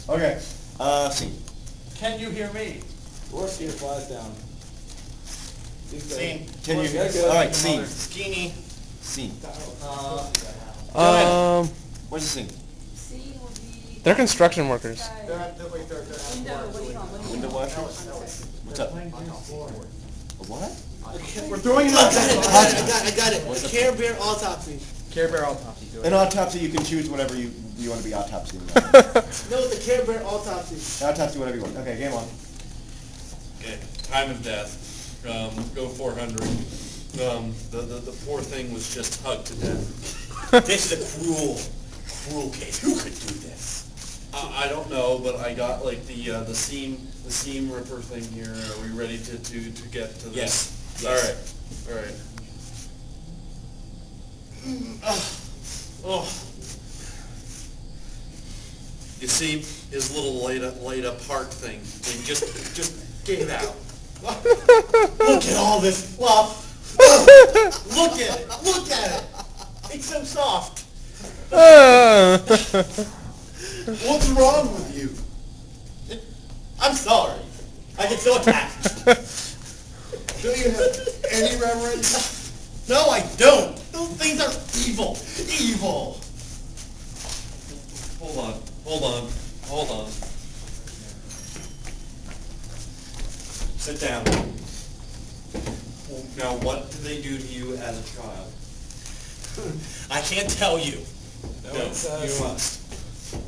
Okay. Scene. Can you hear me? Dworsky flies down. Scene. Can you? Yeah, good. All right. Scene. Skinny. Scene. Where's the scene? C will be... They're construction workers. Window, what do you call it? Window washer. What's up? A what? We're throwing it out. I got it. What's up? Care Bear Autopsy. Care Bear Autopsy. An autopsy, you can choose whatever you want to be autopsy. No, the Care Bear Autopsy. Autopsy, whatever you want. Okay, game on. Okay, time of death. Go 400. The poor thing was just hugged to death. This is a cruel case. Who could do this? I don't know, but I got like the seam ripper thing here. Are we ready to get to this? Yes. All right. Oh. You see, his little laid up heart thing just gave out. Look at all this fluff. Look at it. Look at it. It's so soft. What's wrong with you? I'm sorry. I get so attached. Do you have any reverence? No, I don't. Those things are evil. Evil. Hold on. Sit down. Now, what did they do to you as a child? I can't tell you. No, you must.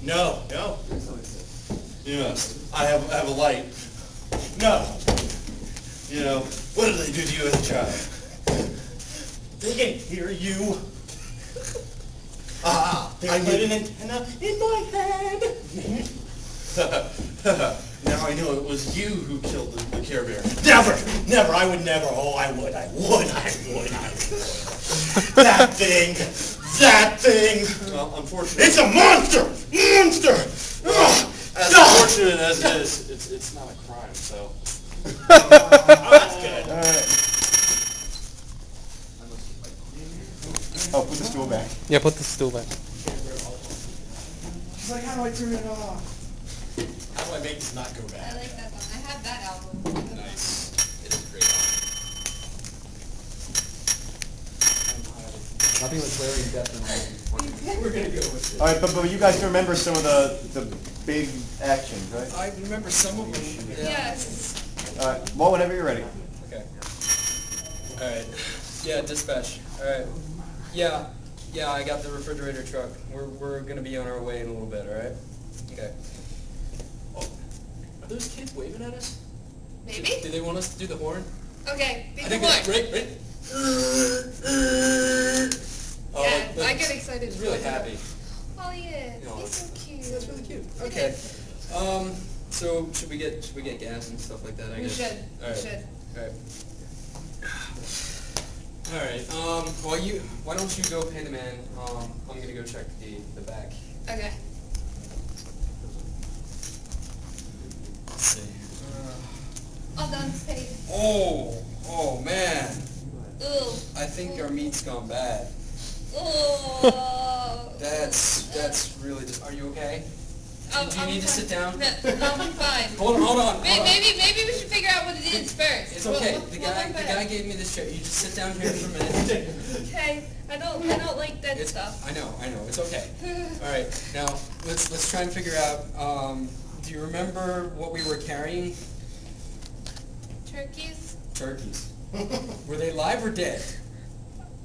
No. You must. I have a light. No. You know, what did they do to you as a child? They can hear you. They put an antenna in my head. Now I know it was you who killed the Care Bear. Never. I would never. Oh, I would. That thing. Well, unfortunately, It's a monster. as unfortunate as it is, it's not a crime. So. That's good. All right. Oh, put the stool back. Yeah, put the stool back. She's like, how do I turn it off? How do I make this not go I bad? like that one. I have that album. Nice. It is a great Nothing was very definitely. We're gonna go with it. All right, but you guys remember some of the big actions, right? I remember some of them. Yes. All right. Well, whenever you're ready. Okay. All right. Yeah, dispatch. All right. Yeah, I got the refrigerator truck. We're gonna be on our way in a little bit. All right. Okay. Oh, are those kids waving at us? Maybe? Do they want us to do the horn? Okay, I big think one. it's right. Yeah, I get excited. He's really happy. Oh yeah, You know, he's so cute. That's really cute. Okay. So should we get gas and stuff like that? I We guess. should. All right. We should. All right. All right. Why don't you go pay the man? I'm gonna go check the back. Okay. Let's see. All done, paid. Oh man. Ooh. I think our meat's gone bad. Ooh. That's really. Are you okay? Do you need to sit down? No, I'm fine. Hold on. Maybe we should figure out what it is first. It's okay. The What guy gave me this chair. You just sit down here for a minute. Okay. I don't like that stuff. I know. It's okay. All right. Now let's try and figure out. Do you remember what we were carrying? Turkeys? Turkeys. Were they live or dead?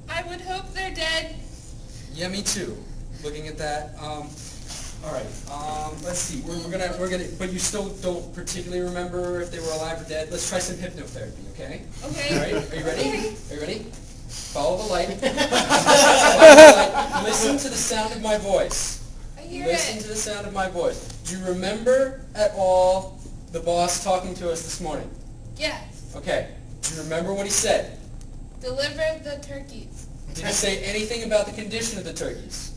I would hope they're dead. Yeah, me too. Looking at that. All right. Let's see. We're gonna. But you still don't particularly remember if they were alive or dead. Let's try some hypnotherapy. Okay. Okay. All right. Are you ready? Okay. Are you ready? Follow the light. Listen to the sound of my voice. I hear Listen it. to the sound of my voice. Do you remember at all the boss talking to us this morning? Yes. Okay. Do you remember what he said? Deliver the turkeys. Did he say anything about the condition of the turkeys?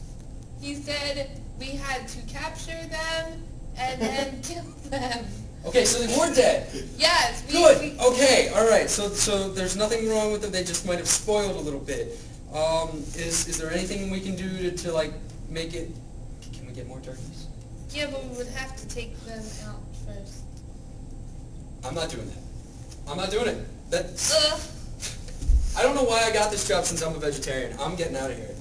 He said we had to capture them and then kill them. Okay, so they were dead. Yes. Good. Okay. All right. So there's nothing wrong with them. They just might have spoiled a little bit. Is there anything we can do to like make it? Can we get more turkeys? Yeah, but we would have to take them out first. I'm not doing that. I'm not doing it. That Ugh. I don't know why I got this job since I'm a vegetarian. I'm getting out of here.